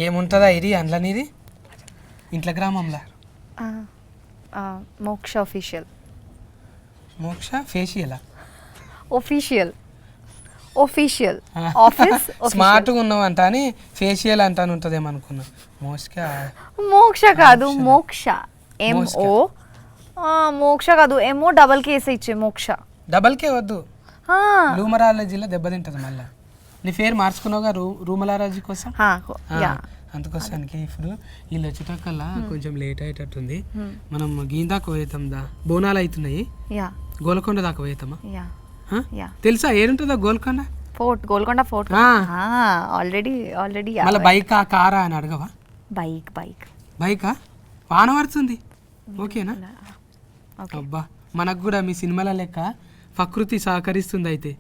ఏముంటుందా ఇది అందులో నీది ఇంట్లో గ్రామంలో మోక్ష ఆఫీషియల్. మోక్ష ఫేషియలా? Official office. స్మార్ట్గా ఉన్నావంట అని ఫేషియల్ అంటాను ఉంటుందేమో అనుకున్నా. మోక్ష కాదు, మోక్ష. ఎంఓ మోక్ష కాదు, ఎంఓ డబల్ కేసే ఇచ్చే మోక్ష. డబల్ కే వద్దు, రూమరాలజీలో దెబ్బతింటది మళ్ళీ. నీ పేరు మార్చుకున్నావుగా రూమరాలజీ కోసం, అందుకోసానికి. ఇప్పుడు వీళ్ళు వచ్చేటక్కల్లా కొంచెం లేట్ అయ్యేటట్టుంది. మనం గీందాకు పోయేతాం దా, బోనాలు అవుతున్నాయి, గోల్కొండ దాకా పోయేతామా? తెలుసా ఏడుంటుందా Golconda fort? Golconda fort already. మళ్ళీ బైకా కారా అని అడగవా? బైకా? వాన పడుతుంది, ఓకేనా? అబ్బా, మనకు కూడా మీ సినిమాల లెక్క ప్రకృతి సహకరిస్తుంది. అయితే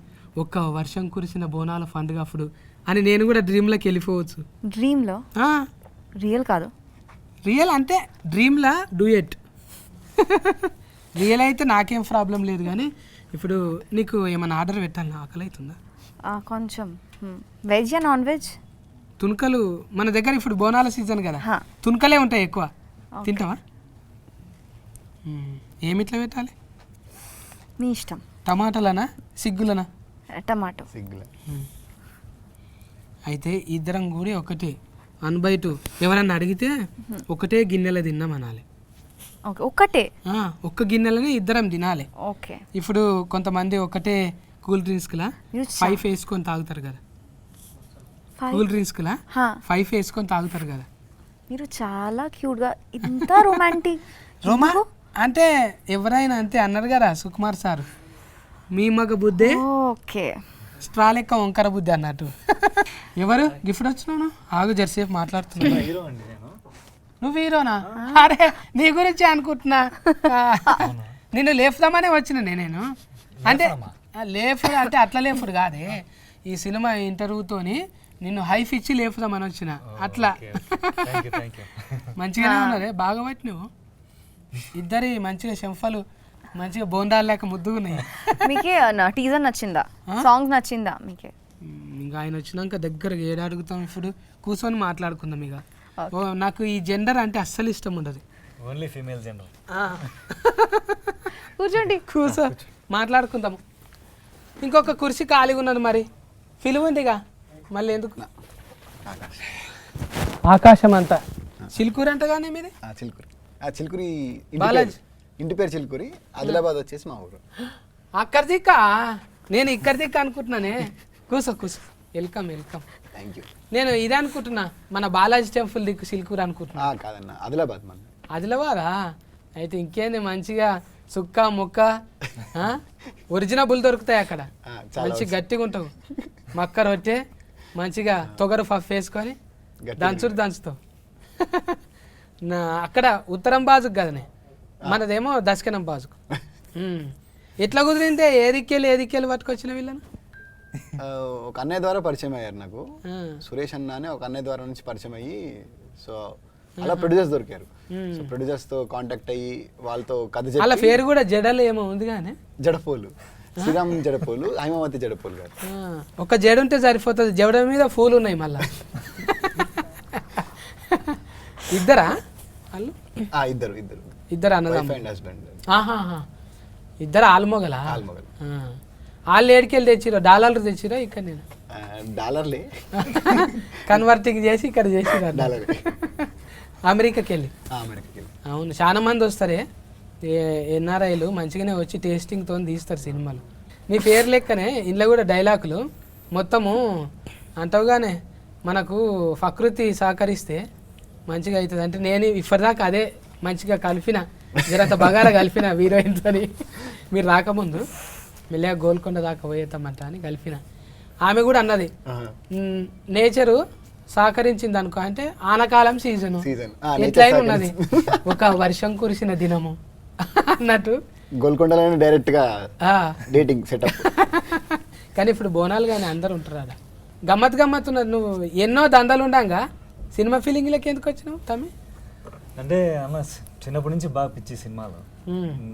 ఒక్క వర్షం కురిసిన బోనాల పండుగ అప్పుడు అని నేను కూడా డ్రీమ్లోకి వెళ్ళిపోవచ్చు. డ్రీమ్లో? రియల్ కాదు, రియల్ అంటే డ్రీమ్లా డూయట్. రియల్ అయితే నాకేం ప్రాబ్లం లేదు, కానీ ఇప్పుడు నీకు ఏమైనా ఆర్డర్ పెట్టాలి, ఆకలి అవుతుందా? కొంచెం. Veg non veg? తుణుకలు మన దగ్గర ఇప్పుడు బోనాల సీజన్ కదా, తుణుకలే ఉంటాయి ఎక్కువ. తింటావా? ఏమిట్లా పెట్టాలి? మీ ఇష్టం. టమాటాలనా సిగ్గులనా? టమాటో. అయితే ఇద్దరం కూడా ఒకటే అన్బైటు. ఎవరన్నా అడిగితే ఒకటే గిన్నెలో తిన్నాం అనాలి. ఒకటే ఒక్క గిన్నెలని ఇద్దరం తినాలి. ఓకే. ఇప్పుడు కొంతమంది ఒకటే కూల్ డ్రింక్స్లా 5 వేసుకొని తాగుతారు కదా, కూల్ డ్రింక్స్లా 5 వేసుకొని తాగుతారు కదా. మీరు చాలా క్యూట్ గా, ఇంత రొమాంటిక్. అంటే ఎవరైనా అంతే అన్నారు కదా సుకుమార్ సార్, మీ మగ బుద్ధే స్ట్రా లెక్క వంకర బుద్ధి అన్నట్టు. ఎవరు గిఫ్ట్ వచ్చినావు? ఆగు జర్సేపు మాట్లాడుతున్నా. నువ్వు హీరోనా? అరే నీ గురించి అనుకుంటున్నా. నిన్ను లేపుదామనే వచ్చిన నేను. అంటే లేపుడు అంటే అట్లా లేపుడు కాదే, ఈ సినిమా ఇంటర్వ్యూతోని నిన్ను హైఫ్ ఇచ్చి లేపుదామని వచ్చిన. అట్లా మంచిగానే ఉన్నదే, బాగా పట్టి నువ్వు. ఇద్దరి మంచిగా చెంఫలు మంచిగా బోండాలు లేక ముద్దుగున్నాయి. మీకే టీజర్ నచ్చిందా? సాంగ్ నచ్చిందా మీకే? ఇంకా ఆయన వచ్చినాక దగ్గరగా ఏడు అడుగుతాం, ఇప్పుడు కూర్చొని మాట్లాడుకుందాం. ఇక నాకు ఈ జెండర్ అంటే అస్సలు ఇష్టం ఉండదు. Only female gender. కూర్చోండి, కూర్చో మాట్లాడుకుందాము. ఇంకొక కుర్చీ ఖాళీగా ఉన్నది, మరి పిలువుందిగా మళ్ళీ ఎందుకు? ఆకాశం అంతా చిలుకూరు అంటగానే మీది? చిలుకూరి బాలాజీ ఇంటి పేరు చిలుకూరి, ఆదిలాబాద్ వచ్చేసి మా ఊరు. అక్కడ దిక్క, నేను ఇక్కడ దిక్క అనుకుంటున్నానే. కూర్చో కూర్చో, వెల్కమ్. Thank you. నేను ఇదే అనుకుంటున్నా, మన బాలాజీ టెంపుల్ దిక్కు సిల్కూరు అనుకుంటున్నా. కాదన్న, ఆదిలాబాద్. మన ఆదిలాబాదా? అయితే ఇంకేంది, మంచిగా సుక్క ముక్క ఒరిజినబుల్ దొరుకుతాయి అక్కడ. మంచిగా గట్టిగా ఉంటావు, మక్క రొట్టె మంచిగా తొగరు పఫ్ వేసుకొని దంచుతావు. అక్కడ ఉత్తరం బాజుకు కదనే, మనదేమో దశకనం బాజుకు. ఎట్లా కుదిరిందే? ఏదికెళ్ళి పట్టుకొచ్చిన వీళ్ళను? ఒక అన్నయ్య ద్వారా పరిచయం అయ్యారు నాకు, సురేష్ అన్న అని ఒక అన్నయ్య ద్వారా నుంచి పరిచయం అయ్యి, సో అలా ప్రొడ్యూసర్స్ దొరికారు. సో ప్రొడ్యూసర్స్ తో కాంటాక్ట్ అయ్యి వాళ్ళతో కథ చెప్పి. అలా పేరు కూడా జడలు ఏమో ఉంది కానీ, జడపోలు, శ్రీరామ్ జడపోలు, హైమావతి జడపోలు గారు. ఒక జడ ఉంటే సరిపోతుంది, జడ మీద పూలు ఉన్నాయి మళ్ళా. ఇద్దరా వాళ్ళు? ఇద్దరు అన్నదమ్ములు, ఇద్దరు ఆల్మొగలా? వాళ్ళు ఏడికెళ్ళి తెచ్చిరో? డాలర్లు తెచ్చిరో? ఇక్కడ నేను డాలర్లే కన్వర్టింగ్ చేసి ఇక్కడ చేసిరా అమెరికాకి వెళ్ళి. అవును, చాలా మంది వస్తారే ఎన్ఆర్ఐలు, మంచిగానే వచ్చి టేస్టింగ్తో తీస్తారు సినిమాలు. మీ పేరు లెక్కనే ఇంట్లో కూడా డైలాగులు మొత్తము అంటావుగానే, మనకు ప్రకృతి సహకరిస్తే మంచిగా అవుతుంది. అంటే నేను ఇప్పటిదాకా అదే మంచిగా కలిపిన, జరంత బగారా కలిపిన హీరోయిన్తో. మీరు రాకముందు మెల్లగా గోల్కొండ దాకా పోయేతామంట అని కలిపిన. ఆమె కూడా అన్నది నేచరు సహకరించింది అనుకో, అంటే ఆనకాలం సీజను ఎట్లయినా ఉన్నది, ఒక వర్షం కురిసిన దినము అన్నట్టు గోల్కొండలో డైరెక్ట్ గా డేటింగ్ సెటప్. కానీ ఇప్పుడు బోనాలు కానీ అందరు ఉంటారు అలా, గమ్మత్ ఉన్నది. నువ్వు ఎన్నో దందాలు ఉండంగా సినిమా ఫీలింగ్లకి ఎందుకు వచ్చినావు తమ్మి? అంటే అన్న చిన్నప్పటి నుంచి బాగా పిచ్చి సినిమాలు,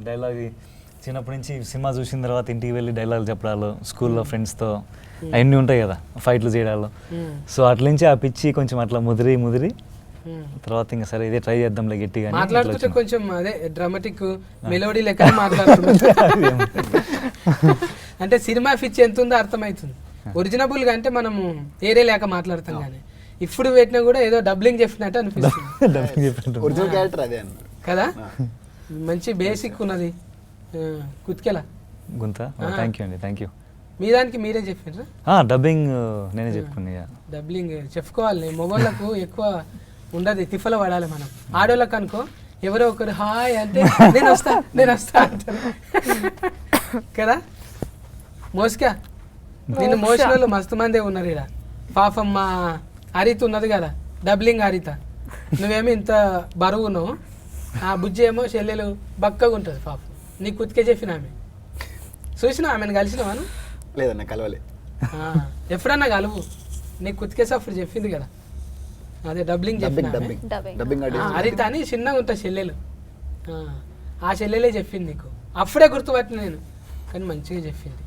డైలాగ్ చిన్నప్పటి నుంచి సినిమా చూసిన తర్వాత ఇంటికి వెళ్ళి డైలాగ్ చెప్పడాలు, స్కూల్లో ఫ్రెండ్స్తో అవన్నీ ఉంటాయి కదా, ఫైట్లు చేయడాలు. సో అట్ల నుంచి ఆ పిచ్చి కొంచెం అట్లా ముదిరి తర్వాత ఇంకా సరే ఇదే ట్రై చేద్దాంలే గట్టిగా మాట్లాడుతుంటే కొంచెం అదే డ్రామాటిక్ మెలోడీ లెక్క మాట్లాడుతున్నాం. అంటే సినిమా పిచ్చి ఎంత ఉందో అర్థమవుతుంది. ఒరిజినబుల్ గా అంటే మనము ఏరే లేక మాట్లాడతాం కానీ ఇప్పుడు పెట్టినా కూడా ఏదో డబ్లింగ్ చెప్పినట్టు అనిపిస్తుంది. ఒరిజినల్ క్యారెక్టర్ అదే అన్న కదా, మంచి బేసిక్ ఉన్నది. కుత్కెలా గుంత. థ్యాంక్ యూ అండి, థ్యాంక్ యూ. మీ దానికి మీరే చెప్పారా? డబ్బింగ్ నేనే చెప్పుకున్నా. డబ్లింగ్ చెప్పుకోవాలి. మొగోళ్ళకు ఎక్కువ ఉండదు, తిఫల పడాలి. మనం ఆడోళ్ళకి అనుకో ఎవరో ఒకరు హాయ్ అంటే నేను వస్తా అంటారు కదా. మోస్కా నిన్ను మోసిన వాళ్ళు మస్తు మందే ఉన్నారు ఇక్కడ. పాపం మా హరిత ఉన్నది కదా, డబ్లింగ్ హరిత. నువ్వేమో ఇంత బరువు ఉన్నావు, ఆ బుజ్జి ఏమో చెల్లెలు బక్కగా ఉంటుంది పాపం. నీకు కుతికే చెప్పిన ఆమె చూసినా, ఆమెను కలిసినావాను? లేదన్న కలవలే. ఎప్పుడన్నా కలువు, నీకు కుతికే సఫర్ చెప్పింది కదా, అదే డబ్లింగ్ చెప్పిన హరిత అని చిన్నగా ఉంటుంది చెల్లెలు. ఆ చెల్లెలే చెప్పింది నీకు, అప్పుడే గుర్తుపట్టిన నేను. కానీ మంచిగా చెప్పింది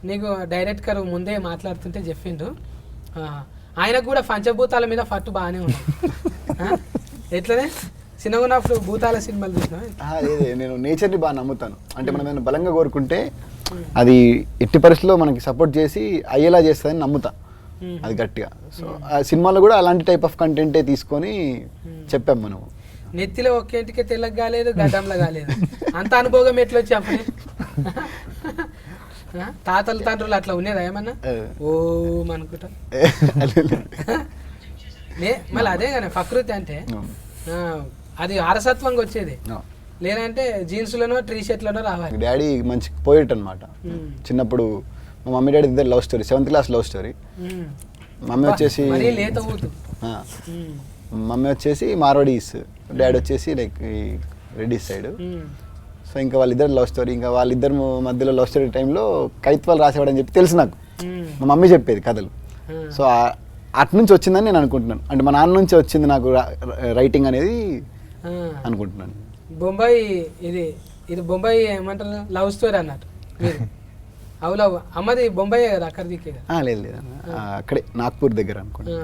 నీకు, డైరెక్ట్గా ముందే మాట్లాడుతుంటే చెప్పిండు. ఆయనకు కూడా పంచభూతాల మీద పట్టు బాగానే ఉంది. ఎట్లనే చిన్నగా ఉన్నప్పుడు భూతాల సినిమాలు చూసినా? నేను నేచర్ని బాగా నమ్ముతాను. అంటే మనం ఏమైనా బలంగా కోరుకుంటే అది ఎట్టి పరిస్థితుల్లో మనకి సపోర్ట్ చేసి అయ్యేలా చేస్తుందని నమ్ముతా, అది గట్టిగా. సో ఆ సినిమాలో కూడా అలాంటి టైప్ ఆఫ్ కంటెంటే తీసుకొని చెప్పాం మనం. నెత్తిలో ఒక్కేంటికే తెల్లగా కాలేదు, గడ్డంలో కాలేదు, అంత అనుభవం ఎట్లా వచ్చి అప్పుడే? తాతలు తండ్రులు అట్లా ఉండేదా ఏమన్నా? ఓ అనుకుంటా. మళ్ళీ అదే కానీ ప్రకృతి అంటే అది అరసత్వంగా వచ్చేది, లేదంటే జీన్స్లోనో టీ షర్ట్లోనో రావాలి. డాడీ మంచి పోయిట్ అనమాట. చిన్నప్పుడు మా మమ్మీ డాడీ ఇద్దరు love story, 7th class love story. Mummy వచ్చేసి మార్వాడీస్, డాడీ వచ్చేసి లైక్ రెడ్డిస్ సైడ్. సో ఇంకా వాళ్ళిద్దరు లవ్ స్టోరీ. ఇంకా వాళ్ళిద్దరు మధ్యలో లవ్ స్టోరీ టైంలో కవిత్వాలు రాసేవాడని చెప్పి తెలుసు నాకు, మా మమ్మీ చెప్పేది కథలు. సో అటు నుంచి వచ్చిందని నేను అనుకుంటున్నాను. అంటే మా నాన్న నుంచి వచ్చింది నాకు రైటింగ్ అనేది అనుకుంటున్నాను. బొంబాయి ఇది బొంబాయి ఏమంటారు, లవ్ స్టోరీ అన్నట్టు. అవులవ్ అమ్మది బొంబాయి కదా, అక్కడ దిక్కే కదా? లేదు లేదు, అక్కడే నాగ్పూర్ దగ్గర అనుకుంటా.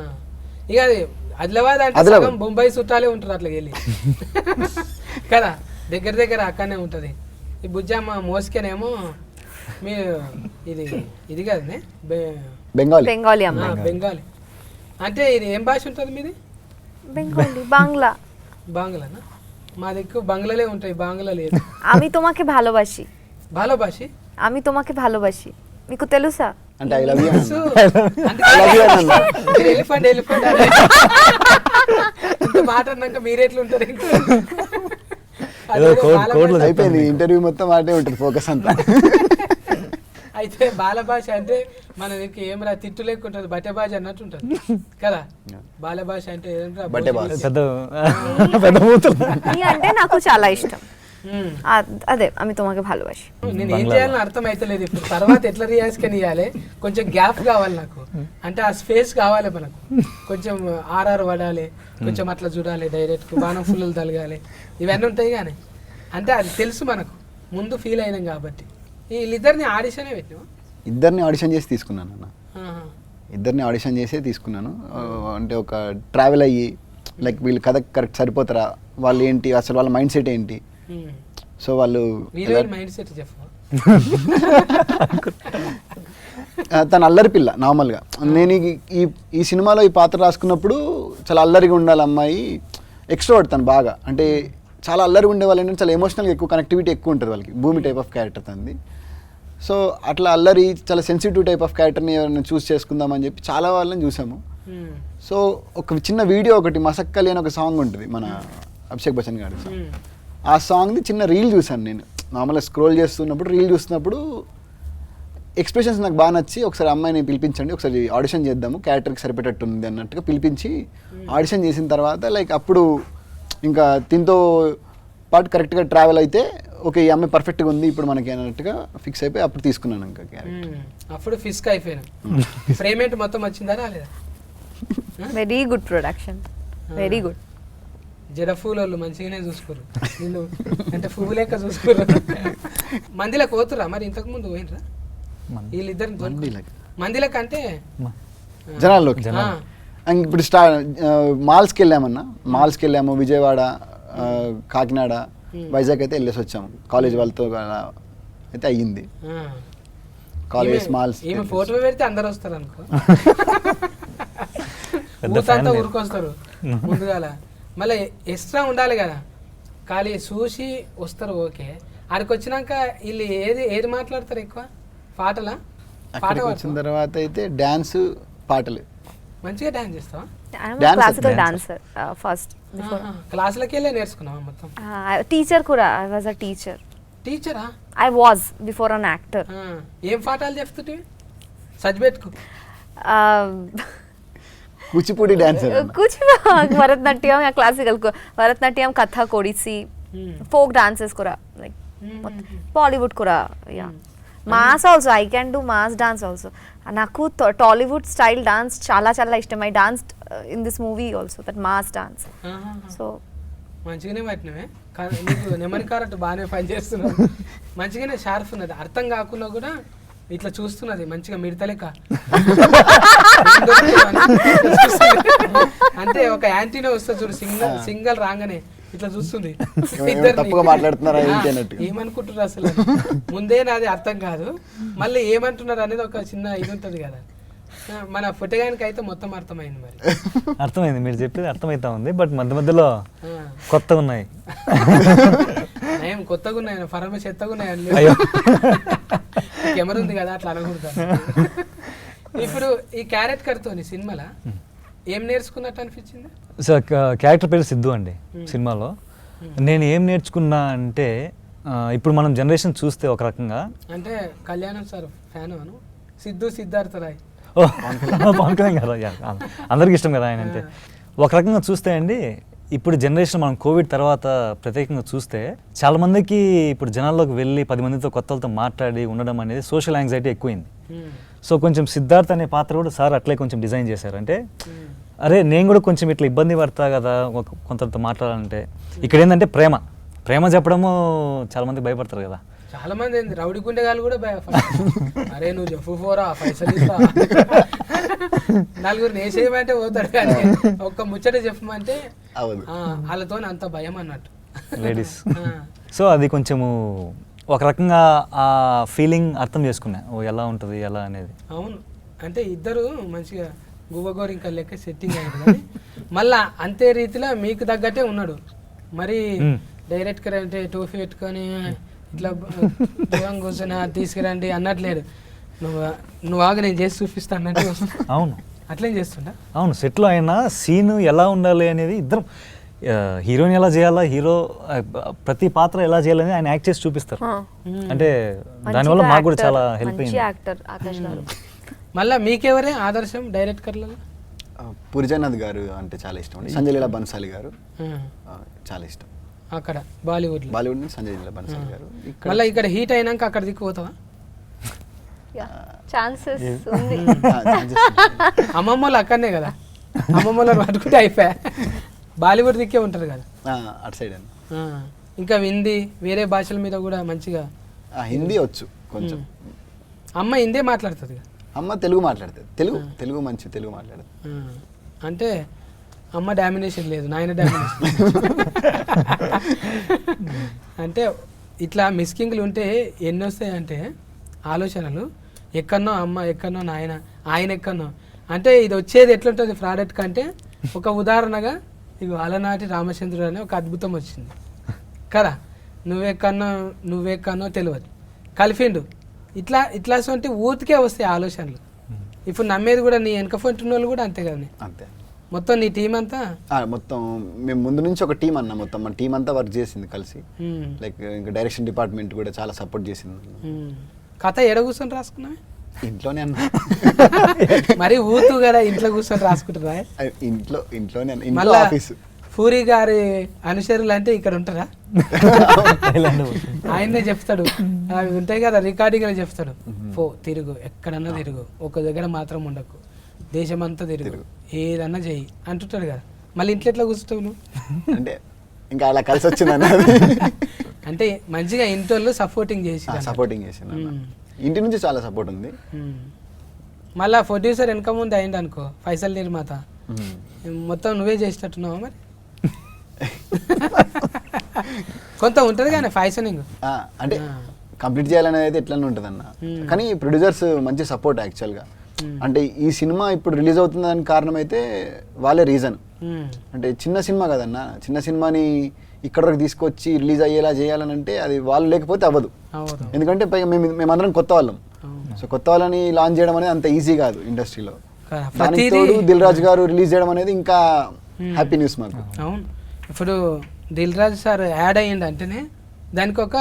ఇక అది ఆదిలాబాద్ అంటే బొంబాయి చుట్టాలే ఉంటారు అట్లా వెళ్ళి కదా, దగ్గర అక్కడనే ఉంటుంది. ఈ బుజ్జమ్మ మోసుకేనేమో మీరు ఇది కదనే బెంగాలీ. బెంగాలీ అంటే ఇది ఏం భాష ఉంటుంది మీది? బెంగాలీ, బాంగ్లానా? మా దగ్గర బంగ్లాలే ఉంటాయి, బాంగ్లా లేదు. আমি তোমাকে ভালোবাসি, আমি তোমাকে ভালোবাসি, మీకు తెలుసా? అంటే ఐ లవ్ యూ. ఎలిఫెంట్ మాట అన్నాక మీరెట్లుంటారు? అయిపోయింది ఇంటర్వ్యూ మొత్తం మాటే ఉంటుంది, ఫోకస్ అంతా. అయితే బాల భాష అంటే మన దగ్గర ఏమరా తిట్టు లేకుంటుంది, బట్టే భాష అన్నట్టు ఉంటుంది కదా. బాల భాష అంటే అంటే నాకు చాలా ఇష్టం. అదే আমি তোমাকে ভালোবাসি. నేను ఏం చేయాలని అర్థం అవుతలేదు ఇప్పుడు. తర్వాత ఎట్లా రియాజ్ కని ఇవ్వాలి, కొంచెం గ్యాప్ కావాలి నాకు. అంటే ఆ స్పేస్ కావాలి మనకు, కొంచెం ఆర్ఆర్ పడాలి, కొంచెం అట్లా చూడాలి, డైరెక్ట్ బాణం ఫుల్లు తలగాలి, ఇవన్నీ ఉంటాయి. కానీ అంటే అది తెలుసు మనకు, ముందు ఫీల్ అయినాం కాబట్టి. వీళ్ళిద్దరిని ఆడిషనే పెట్టినా? ఇద్దరిని ఆడిషన్ చేసి తీసుకున్నాను అన్న, ఇద్దరిని ఆడిషన్ చేసే తీసుకున్నాను. అంటే ఒక ట్రావెల్ అయ్యి లైక్ వీళ్ళు కథ కరెక్ట్ సరిపోతారా, వాళ్ళు ఏంటి అసలు, వాళ్ళ మైండ్ సెట్ ఏంటి. సో వాళ్ళు మైండ్ సెట్ చెప్పు. తను అల్లరి పిల్ల నార్మల్గా. నేను ఈ సినిమాలో ఈ పాత్ర రాసుకున్నప్పుడు చాలా అల్లరిగా ఉండాలి అమ్మాయి, ఎక్స్ట్రోవర్ట్ తను బాగా. అంటే చాలా అల్లరిగా ఉండే వాళ్ళు ఏంటంటే చాలా ఎమోషనల్గా ఎక్కువ కనెక్టివిటీ ఎక్కువ ఉంటుంది వాళ్ళకి. భూమి టైప్ ఆఫ్ క్యారెక్టర్ తనది. సో అట్లా అల్లరి చాలా సెన్సిటివ్ టైప్ ఆఫ్ క్యారెక్టర్ని ఎవరైనా చూస్ చేసుకుందామని చెప్పి చాలా వాళ్ళని చూసాము. సో ఒక చిన్న వీడియో ఒకటి మసక్కలి అని ఒక సాంగ్ ఉంటుంది మన అభిషేక్ బచ్చన్ గారి సాంగ్. ఆ సాంగ్ది చిన్న రీల్ చూసాను నేను. నార్మల్గా స్క్రోల్ చేస్తున్నప్పుడు రీల్ చూస్తున్నప్పుడు ఎక్స్ప్రెషన్స్ నాకు బాగా నచ్చి, ఒకసారి అమ్మాయిని పిలిపించండి, ఒకసారి ఆడిషన్ చేద్దాము, క్యారెక్టర్కి సరిపెట్టట్టు ఉంది అన్నట్టుగా పిలిపించి ఆడిషన్ చేసిన తర్వాత లైక్ అప్పుడు ఇంకా దీంతో పాటు కరెక్ట్గా ట్రావెల్ అయితే ఓకే ఈ అమ్మాయి పర్ఫెక్ట్గా ఉంది ఇప్పుడు మనకి అన్నట్టుగా ఫిక్స్ అయిపోయి అప్పుడు తీసుకున్నాను ఇంకా క్యారెక్టర్. అప్పుడు ఫిక్స్ అయిపోయాను. పేమెంట్ మొత్తం వచ్చిందా రాలేదా? Very good production, very good. జడ పూలు మంచిగానే చూసుకోరు నిన్ను, అంటే పువ్వు లెక్క చూసుకోరు. మందిలో పోతురా మరి ఇంతకు ముందు పోయినరా వీళ్ళిద్దరు మందిలకు అంటే జనాల్లోకి ఆ, ఇప్పుడు మాల్స్కి వెళ్ళాము విజయవాడ, కాకినాడ, వైజాగ్ అయితే వెళ్ళేసి వచ్చాము కాలేజ్ వాళ్ళతో అలా అయితే అయ్యింది. ఆ. కాలేజ్ మాల్స్ ఈమె ఫోటో పెడితే అందరు వస్తారు అనుకో, పెద్ద ఊతంతా fan మీరు. ఊరుకొస్తారు ముందుగాల. మళ్ళీ ఎక్స్ట్రా ఉండాలి కదా, ఖాళీ చూసి వస్తారు ఓకే. ఆడికి వచ్చినాక వీళ్ళు ఏది మాట్లాడతారు ఎక్కువ? పాటలా? పాట అక్కడికి వచ్చిన తర్వాత అయితే డ్యాన్స్, పాటలు. మంచిగా డాన్స్ చేస్తావా? Dancer, classical dancer. Dancer first క్లాసులకి వెళ్ళే నేర్చుకున్నావా మొత్తం? టీచర్ కూడా. I was a teacher. టీచరా? I was before an actor. ఏం పాఠాలు చెప్తుంటే సజ్బెట్టుకు? కూచిపూడి డాన్సర్. कुछ Bharatanatyam, classical Bharatanatyam, Kathak, Odissi, folk dances కూడా, లైక్ బాలీవుడ్ కూడా. Yeah, mass also, I can do mass dance also. నాకు టాలీవుడ్ స్టైల్ డాన్స్ చాలా చాలా ఇష్టం. I danced in this movie also, that mass dance. So మంచిగానే పట్టినవే, నీకు నెమరి కారట్ బాగానే పని చేస్తున్నావు. మంచిగానే షార్ప్ ఉన్నది, అర్థం కాకుండా కూడా ఇట్లా చూస్తున్నది మంచిగా మిడతలేక. అంటే ఒక యాంటీనా వస్తుంది చూడు, సింగల్ రాగానే ఇట్లా చూస్తుంది. తప్పుగా మాట్లాడుతున్నారా ఏంటి అన్నట్టు. ఏమనుకుంటున్నారు అసలు, ముందే నాది అర్థం కాదు, మళ్ళీ ఏమంటున్నారు అనేది ఒక చిన్న ఇది ఉంటుంది కదా. మన పుట్టగానికి అయితే మొత్తం అర్థమైంది. మరి అర్థమైంది, మీరు చెప్పేది అర్థమవుతా ఉంది, బట్ మధ్య మధ్యలో కొత్తగా ఉన్నాయి. ఏం కొత్తగా ఉన్నాయి, ఫరమ చెత్తగా ఉన్నాయి. అయ్యో, కెమెరా ఉంది కదా, అట్లా అనకూడదు. ఇప్పుడు ఈ క్యారెక్టర్ తోని సినిమాలో ఏం నేర్చుకున్నట్టు అనిపించింది? సో క్యారెక్టర్ పేరు సిద్ధు అండి సినిమాలో. నేను ఏం నేర్చుకున్నా అంటే, ఇప్పుడు మనం జనరేషన్ చూస్తే ఒక రకంగా అంటే కళ్యాణం సార్ ఫ్యాన్ అను, సిద్ధు సిద్ధార్థ రాయ్. ఓ పవన్ కళ్యాణ్ కదా, అందరికి ఇష్టం కదా ఆయన అంటే. ఒక రకంగా చూస్తే అండి, ఇప్పుడు జనరేషన్ మనం కోవిడ్ తర్వాత ప్రత్యేకంగా చూస్తే చాలా మందికి ఇప్పుడు జనాల్లోకి వెళ్ళి 10 మందితో కొత్త వాళ్ళతో మాట్లాడి ఉండడం అనేది సోషల్ యాంగ్జైటీ ఎక్కువైంది. సో కొంచెం సిద్ధార్థ్ అనే పాత్ర కూడా సార్ అట్లే కొంచెం డిజైన్ చేశారు. అంటే అరే నేను కూడా కొంచెం ఇట్లా ఇబ్బంది పడతా కదా కొంతతో మాట్లాడాలంటే. ఇక్కడ ఏంటంటే ప్రేమ చెప్పడము చాలా మంది భయపడతారు కదా. చాలా మంది ఏంది రౌడీ గుండెగాళ్ళు కూడా అరే నువ్వు చెప్పు పోరా పైసలు ఇస్తా, నలుగురు నేసేయమంటే పోతాడు, కానీ ఒక్క ముచ్చట చెప్పమంటే వాళ్ళతో అంత భయం అన్నట్టు లేడీస్. సో అది కొంచెము ఒక రకంగా ఆ ఫీలింగ్ అర్థం చేసుకున్నా, ఓ ఎలా ఉంటుంది ఎలా అనేది. అవును, అంటే ఇద్దరు మంచిగా గువ్వగోరింక లెక్క సెట్టింగ్ అయ్యారు, కానీ మళ్ళా అంతే రీతిలో మీకు తగ్గట్టే ఉన్నాడు. మరి డైరెక్ట్గా అంటే టోఫీ పెట్టుకొని ఇట్లా దూరం కూర్చొని తీసుకురండి అన్నట్లేదు. నువ్వు ఆగా నేను చేసి చూపిస్తా అన్నట్టు. అవును, అట్లేం చేస్తుండా. అవును, సెట్లో అయినా సీన్ ఎలా ఉండాలి అనేది ఇద్దరం, హీరోని ఎలా చేయాలా, హీరో ప్రతి పాత్ర ఎలా చేయాలని ఆయన యాక్ట్ చేసి చూపిస్తారు. అంటే దానివల్ల మాకు కూడా చాలా హెల్ప్ అయింది. యాక్టర్ ఆకాష్ గారు. మళ్ళీ మీకెవరే ఆదర్శం డైరెక్టర్లలో? పూరిజగన్నాథ్ గారు అంటే చాలా ఇష్టం అండి. సంజయ్ లీలా బన్సాలి గారు చాలా ఇష్టం. అక్కడ బాలీవుడ్ నుంచి సంజయ్ లీలా బన్సాలి గారు. మళ్ళీ ఇక్కడ హీట్ అయినాక అక్కడ దిక్కుపోతావా? ఛాన్సెస్ ఉంది. అమ్మమ్మలు అక్కడనే కదా, అమ్మమ్మలు పట్టుకుంటే అయిపోయా. బాలీవుడ్ దిక్కే ఉంటారు కదా అటు సైడ్ అండి. ఇంకా హిందీ వేరే భాషల మీద కూడా మంచిగా. హిందీ వచ్చు కొంచెం. అమ్మ హిందీ మాట్లాడుతుంది కదా? అమ్మ తెలుగు మాట్లాడుతుంది. తెలుగు మంచి తెలుగు మాట్లాడుతుంది. అంటే అమ్మ డామినేషన్ లేదు, నాయన డామినేషన్. అంటే ఇట్లా మిస్కింగ్లు ఉంటే ఎన్ని వస్తాయంటే ఆలోచనలు, ఎక్కడనో అమ్మ ఎక్కడనో నాయన, ఆయన ఎక్కడనో. అంటే ఇది వచ్చేది ఎట్లుంటుంది ప్రోడక్ట్ కంటే, ఒక ఉదాహరణగా ఇక అలనాటి రామచంద్రుడు అనే ఒక అద్భుతం వచ్చింది కదా, నువ్వెక్కడనో తెలియదు కలిపిండు. ఇట్లా సొంటి ఊతికే వస్తాయి ఆలోచనలు. ఇప్పుడు నమ్మేది కూడా నీ వెనక ఫంటున్న వాళ్ళు కూడా అంతే కదా. అంతే, మొత్తం నీ టీం అంతా మొత్తం మేము ముందు నుంచి ఒక టీం అన్న, మొత్తం మన టీం అంతా వర్క్ చేసింది కలిసి. లైక్ ఇంకా డైరెక్షన్ డిపార్ట్మెంట్ కూడా చాలా సపోర్ట్ చేసింది. కథ ఎడ కూర్చొని రాసుకున్నావే? ఇంట్లోనే అన్న. మరి ఊతు కదా ఇంట్లో కూర్చొని రాసుకుంటారా? ఇంట్లోనే ఆఫీసు. పూరి గారి అనుచరులు అంటే ఇక్కడ ఉంటారా? ఆయనే చెప్తాడు, అవి ఉంటాయి కదా రికార్డింగ్ అని చెప్తాడు, తిరుగు ఎక్కడన్నా తిరుగు, ఒక దగ్గర మాత్రం ఉండకు, దేశమంతా తిరుగు, ఏదన్నా చెయ్యి అంటుంటాడు కదా. మళ్ళీ ఇంట్లో ఎట్లా కూర్చుంటావు నువ్వు? అంటే ఇంకా అలా కలిసి వచ్చిందన్న. అంటే మంచిగా ఇంటోళ్ళు సపోర్టింగ్ చేసి సపోర్టింగ్ చేసింది అన్న. ఇంటి నుంచి చాలా సపోర్ట్ ఉంది. మళ్ళా ప్రొడ్యూసర్ వెనక ముందు అయింది అనుకో, ఫైసల్ నిర్మాత, మొత్తం నువ్వే చేసేటట్టున్నావా మరి? కొంత ఉంటుంది కానీ ఫైసనింగ్ అంటే కంప్లీట్ చేయాలనేది అయితే ఎట్లనే ఉంటుంది అన్న. కానీ ప్రొడ్యూసర్స్ మంచి సపోర్ట్ యాక్చువల్గా. అంటే ఈ సినిమా ఇప్పుడు రిలీజ్ అవుతుంది దానికి కారణం అయితే వాళ్ళే రీజన్. అంటే చిన్న సినిమా కదన్న, చిన్న సినిమాని ఇక్కడ వరకు తీసుకొచ్చి రిలీజ్ అయ్యేలా చేయాలని అంటే అది వాళ్ళు లేకపోతే అవ్వదు. ఎందుకంటే పైగా మేమందరం కొత్త వాళ్ళం. సో కొత్త వాళ్ళని లాంచ్ చేయడం అనేది అంత ఈజీ కాదు ఇండస్ట్రీలో. దానికి తోడు దిల్ రాజు గారు రిలీజ్ చేయడం అనేది ఇంకా హ్యాపీ న్యూస్ మాకు. అవును, ఇప్పుడు దిల్ రాజు సార్ యాడ్ అయ్యింది అంటేనే దానికి ఒక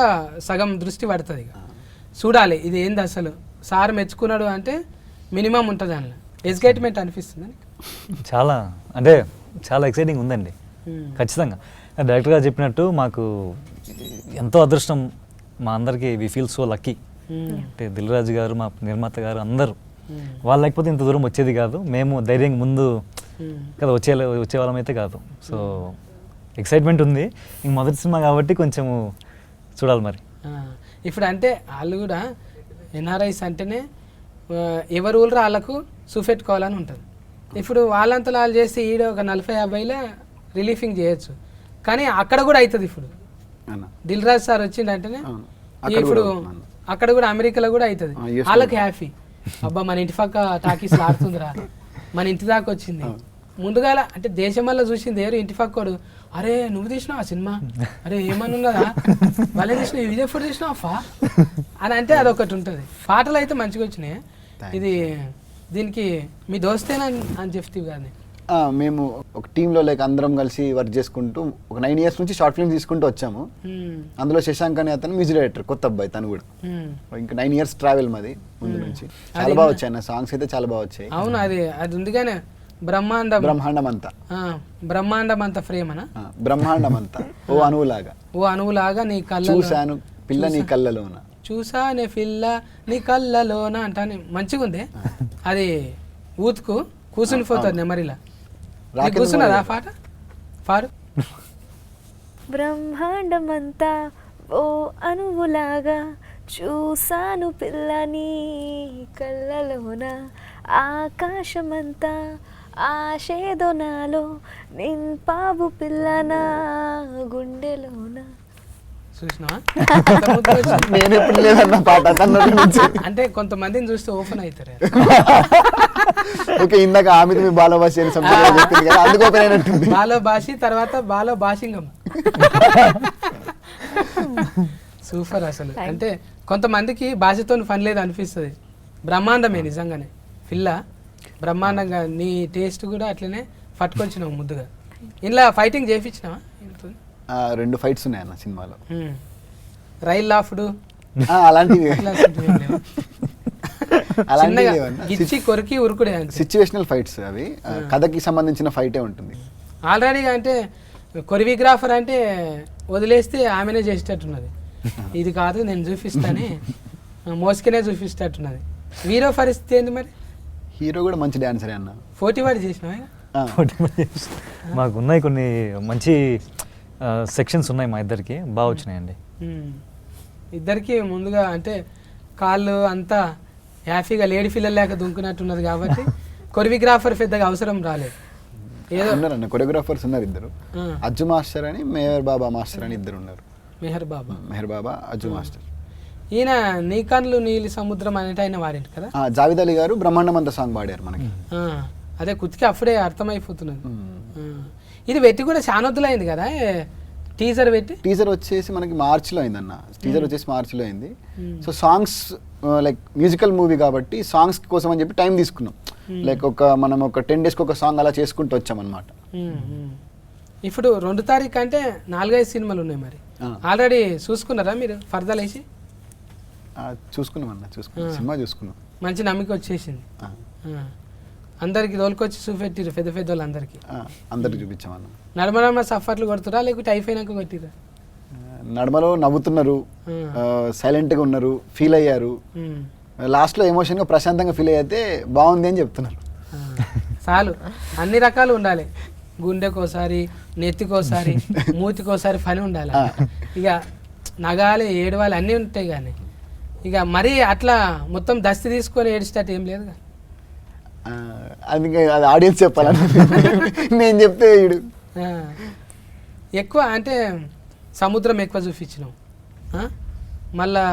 సగం దృష్టి పడుతుంది. ఇక చూడాలి ఇది ఏంది అసలు, సార్ మెచ్చుకున్నాడు అంటే మినిమం ఉంటుంది అందులో. ఎగ్జైట్మెంట్ అనిపిస్తుంది చాలా, అంటే చాలా ఎక్సైటింగ్ ఉందండి ఖచ్చితంగా. డైరెక్టర్ గారు చెప్పినట్టు మాకు ఎంతో అదృష్టం, మా అందరికీ వి ఫీల్ సో లక్కీ. అంటే దిల్ రాజు గారు, మా నిర్మాత గారు అందరూ, వాళ్ళు లేకపోతే ఇంత దూరం వచ్చేది కాదు. మేము ధైర్యంగా ముందు కదా వచ్చేవాళ్ళం అయితే కాదు. సో ఎక్సైట్మెంట్ ఉంది. ఇంక మొదటి సినిమా కాబట్టి కొంచెము చూడాలి మరి. ఇప్పుడు అంటే వాళ్ళు కూడా ఎన్ఆర్ఐస్ అంటేనే ఎవరు ఊళ్ళో వాళ్ళకు చూపెట్టుకోవాలని ఉంటుంది. ఇప్పుడు వాళ్ళంతా వాళ్ళు చేస్తే ఈడ ఒక 40-50 రిలీఫింగ్ చేయొచ్చు, కానీ అక్కడ కూడా అవుతుంది. ఇప్పుడు దిల్ రాజు సార్ వచ్చిందంటేనే ఇప్పుడు అక్కడ కూడా అమెరికాలో కూడా అవుతుంది. వాళ్ళకి హ్యాపీ, అబ్బా మన ఇంటి పక్క టాకీస్ ఆడుతుందిరా, మన ఇంటి దాకా వచ్చింది. ముందుగాల అంటే దేశం వల్ల చూసింది ఎవరు, ఇంటి పక్కోడు, అరే నువ్వు తీసినావు ఆ సినిమా, అరే ఏమన్నా ఉన్నదా, వాళ్ళే తీసినావు, విజయ్ ఫుడ్ తీసినావా అని అంటే అదొకటి ఉంటుంది. పాటలు అయితే మంచిగా వచ్చినాయి. ఇది దీనికి మీ దోస్తేనా అని చెప్తావు కానీ మేము ఒక టీంలో లైక్ అందరం కలిసి వర్క్ చేసుకుంటూ ఒక 9 years నుంచి షార్ట్ ఫిల్మ్స్ తీసుకుంటూ వచ్చాము. అందులో శశాంక్ అనే అతను మ్యూజిక్ డైరెక్టర్, కొత్త అబ్బాయి తను కూడా. ఇంకా 9 years ట్రావెల్ మాది ముందు నుంచి. చాలా బాగా వచ్చాయి అన్న సాంగ్స్ అయితే, చాలా బాగా వచ్చాయి. అవును, అది ఉంది కానీ బ్రహ్మాండం అంతా ఫ్రేమ్ అనా, బ్రహ్మాండం అంతా ఓ అణువులాగా నీ కళ్ళ చూశాను పిల్ల నీ కళ్ళలోన, చూసానే పిల్ల నీ కళ్ళలోన అంటాను. మంచిగా ఉంది అది, ఊతుకు కూర్చుని పోతుంది నెమరిలా. కూర్చున్నదా పాట పాడు. బ్రహ్మాండమంతా ఓ అణువులాగా చూసాను పిల్లని కళ్ళలోన, ఆకాశమంతా ఆశేదో నాలో నింపావు పిల్లనా గుండెలోన. చూసినావా? నేను ఎప్పుడు లేదన్న పాట అంటే కొంతమందిని చూస్తే ఓపెన్ అవుతారు. ఓకే, ఇందాక ఆమె మీ బాలభాషి అని చెప్పింది కదా, అందుకు ఓపెన్ అయినట్టుంది. బాలభాషి తర్వాత బాలభాషింగం. సూపర్ అసలు. అంటే కొంతమందికి భాషతో పని లేదు అనిపిస్తుంది. బ్రహ్మాండమే నిజంగానే, పిల్ల బ్రహ్మాండంగా. నీ టేస్ట్ కూడా అట్లనే పట్టుకొచ్చినావు ముద్దుగా. ఇలా ఫైటింగ్ చేయించినావా? 2 ఫైట్స్ ఉన్నాయి అన్న సినిమాలో. రైల్ లాఫ్డు అలాంటివి గిచ్చి కొరికి ఉరుకుడే సిచ్యువేషనల్ ఫైట్స్ అవి, కథకి సంబంధించిన ఫైటే ఉంటుంది. ఆల్రెడీగా అంటే కొరియోగ్రాఫర్ అంటే వదిలేస్తే ఆమెనే చేసేటట్టున్నది. ఇది కాదు నేను చూపిస్తానే, మోసుకునే చూపిస్తట్టున్నది. హీరో పరిస్థితి ఏంది మరి? హీరో కూడా మంచి డాన్సరే అన్న. 40 వాడి చేసినావా? మాకు ఉన్నాయి కొన్ని మంచి సెక్షన్స్ ఉన్నాయి మా ఇద్దరికి, బాగా వచ్చినాయండి. ఇద్దరికి ముందుగా అంటే కాళ్ళు అంతా హ్యాపీగా లేడీ పిల్లలు లేక దుంకున్నట్టున్నది కాబట్టి కొరియోగ్రాఫర్ పెద్దగా అవసరం రాలేదు. ఏదో ఉన్నారన్న కొరియోగ్రాఫర్స్ ఉన్నారు ఇద్దరు, అజ్జు మాస్టర్ అని మెహర్ బాబా మాస్టర్ అని ఇద్దరు ఉన్నారు. మెహర్ బాబా అజ్జు మాస్టర్. ఈయన నీ కన్నులు నీలి సముద్రం అనేటి ఆయన వాడింటి కదా. జావేద్ అలీ గారు బ్రహ్మాండమంత సాంగ్ పాడారు మనకి. అదే కుతికి అప్పుడే అర్థమైపోతున్నది. ఇది పెట్టి కూడా చాలా వద్దులైంది కదా, టీజర్ వచ్చేసి మనకి మార్చిలో అయిందన్న. టీజర్ వచ్చేసి మార్చిలో అయింది. So songs like musical movie కాబట్టి సాంగ్స్ కోసం అని చెప్పి టైం తీసుకున్నాం. లైక్ మనం ఒక 10 days ఒక సాంగ్ అలా చేసుకుంటూ వచ్చామన్నమాట. ఇప్పుడు 2 తారీఖు అంటే 4-5 సినిమాలు ఉన్నాయి మరి. ఆల్రెడీ చూసుకున్నారా మీరు? ఫర్దర్ వేసి చూసుకున్నాం సినిమా చూసుకున్నాం. మంచి నమ్మిక వచ్చేసింది. అందరికి తోలుకొచ్చి చూపెట్టిరు పెద్ద పెద్ద వాళ్ళందరికీ. అందరికి చూపించామన్న. నడమ సఫర్లు కొడుతురా లేకపోతే అయిపోయినాక కొట్టిరా? నడమలో నవ్వుతున్నారు, సైలెంట్గా ఉన్నారు, ఫీల్ అయ్యారు. లాస్ట్లో ఎమోషన్గా ప్రశాంతంగా ఫీల్ అయితే బాగుంది అని చెప్తున్నారు. చాలు, అన్ని రకాలు ఉండాలి. గుండెకోసారి, నెత్తికోసారి, మూతికోసారి పని ఉండాలి. ఇక నగాలి ఏడవాలి అన్నీ ఉంటాయి కానీ ఇక మరీ అట్లా మొత్తం దస్తి తీసుకొని ఏడిచేటట్టు ఏం లేదు కదా. అది ఇంకా అది ఆడియన్స్ చెప్పాలని నేను చెప్తే వీడు ఆ, ఎక్కువ అంటే సముద్రం ఎక్కువ చూపించినావు. మళ్ళా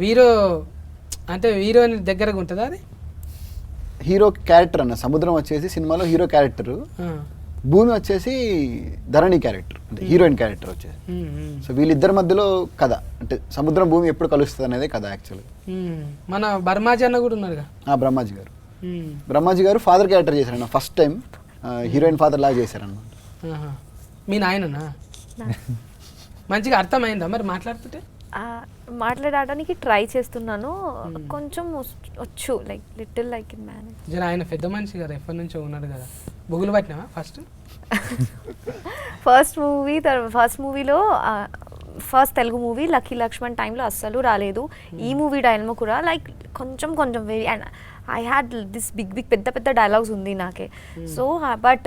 హీరో అంటే హీరోయిన్ దగ్గరగా ఉంటుందా అది? హీరో క్యారెక్టర్ అన్న సముద్రం వచ్చేసి సినిమాలో హీరో క్యారెక్టర్, ఆ, భూమి వచ్చేసి ధరణి క్యారెక్టర్ అంటే హీరోయిన్ క్యారెక్టర్ వచ్చేసి. సో వీళ్ళిద్దరి మధ్యలో కథ అంటే సముద్రం భూమి ఎప్పుడు కలుస్తుంది అనేది కథ యాక్చువల్గా. మన బర్మాజీ అన్న కూడా ఉన్నారుగా. బ్రహ్మాజీ గారు బ్రహ్మాజీ గారు ఫాదర్ క్యారెక్టర్ చేశారన్న ఫస్ట్ టైం హీరోయిన్ ఫాదర్ లాగా చేశారన్నమాట. ఆహా. మీ నాయననా? మంచిగా అర్థమైందా మరి మాట్లాడుతుంటే? మాట్లాడడానికి ట్రై చేస్తున్నాను, కొంచెం వచ్చు, like little like in manage. జర ఆయన పెద్ద మనిషి కదా, ఎప్పటి నుంచో ఉన్నాడు కదా. బొగులు పట్టినావా ఫస్ట్? ఫస్ట్ మూవీలో first Telugu movie Lucky Lakshman టైంలో అస్సలు రాలేదు. ఈ మూవీ టైంలో కూడా లైక్ కొంచెం very and I had this big పెద్ద పెద్ద డైలాగ్స్ ఉంది నాకే. So but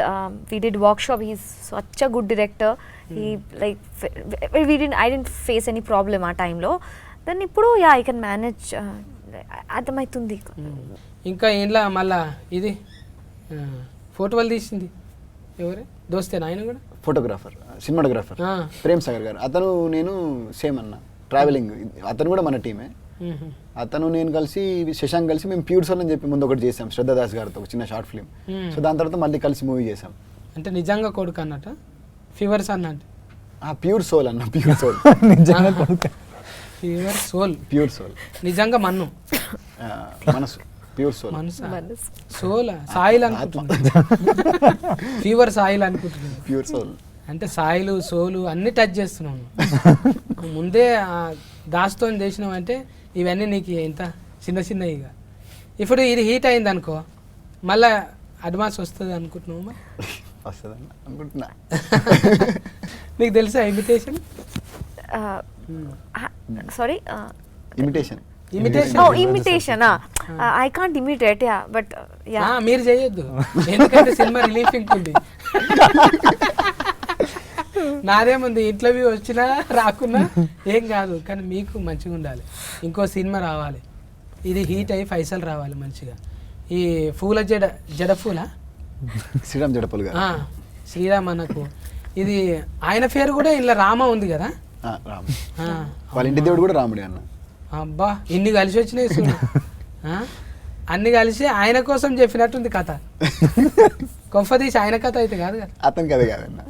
we did work, he's such a good director. He like I didn't face any problem ఆ టైంలో. దెన్ ఇప్పుడు యా ఐ కెన్ మేనేజ్, అర్థమవుతుంది. ఇంకా ఏంలా మళ్ళా ఇది ఫోటోలు తీసింది ఎవరే? దోస్తేనా ఆయన కూడా? ఫోటోగ్రాఫర్, సినిమాటోగ్రాఫర్ ప్రేమ్ సాగర్ గారు. అతను నేను సేమ్ అన్న ట్రావెలింగ్, అతను కూడా మన టీమే. అతను నేను కలిసి శశాంక్ కలిసి మేము ప్యూర్ సోల్ అని చెప్పి ముందు ఒకటి చేసాం శ్రద్ధా దాస్ గారితో, ఒక చిన్న షార్ట్ ఫిల్మ్. సో దాని తర్వాత మళ్ళీ కలిసి మూవీ చేసాం. అంటే నిజంగా కొడుకు అన్నట్ట, ఫీవర్స్ అన్నట్టు? ప్యూర్ సోల్ అన్న, ప్యూర్ సోల్ నిజంగా కొడుకు. ఫీవర్ సోల్, ప్యూర్ సోల్ నిజంగా మన్ను మనసు, ప్యూర్ సోల్ మనసు, సోల్ సాయిల్ అనుకుంటున్నా. ఫీవర్ సాయిల్ అనుకుంటున్నా. ప్యూర్ సోల్ అంటే సాయిలు సోలు అన్ని టచ్ చేస్తున్నాను. ముందే దాస్తో చేసినావు అంటే ఇవన్నీ నీకు ఎంత చిన్న చిన్నవి. ఇక ఇప్పుడు ఇది హీట్ అయింది అనుకో, మళ్ళా అడ్వాన్స్ వస్తుంది అనుకుంటున్నావు? వస్తుందన్న అనుకుంటున్నా. నీకు తెలుసా imitation? Sorry, imitation. Imitation I can't imitate, yeah but yeah. మీరు చేయొద్దు, ఎందుకంటే సినిమా రిలీఫింగ్ ఉంది. నాదేముంది, ఇంటర్వ్యూ వచ్చినా రాకున్నా ఏం కాదు, కానీ మీకు మంచిగా ఉండాలి. ఇంకో సినిమా రావాలి, ఇది హీట్ అయ్యి పైసలు రావాలి మంచిగా. ఈ పూల జడ పూల శ్రీరామ్ జడపల్ గారు, శ్రీరామ్ అన్నకు ఇది ఆయన పేరు కూడా ఇలా రామ ఉంది కదా. రామ్ వాళ్ళ ఇంటి దేవుడు కూడా రాముడే అన్న. అబ్బా ఇన్ని కలిసి వచ్చినాయి చూడు. అన్ని కలిసి ఆయన కోసం చెప్పినట్టుంది కథ. కొంపదీసి ఆయన కథ అయితే కాదు కదా? అతని కథ కాదన్న,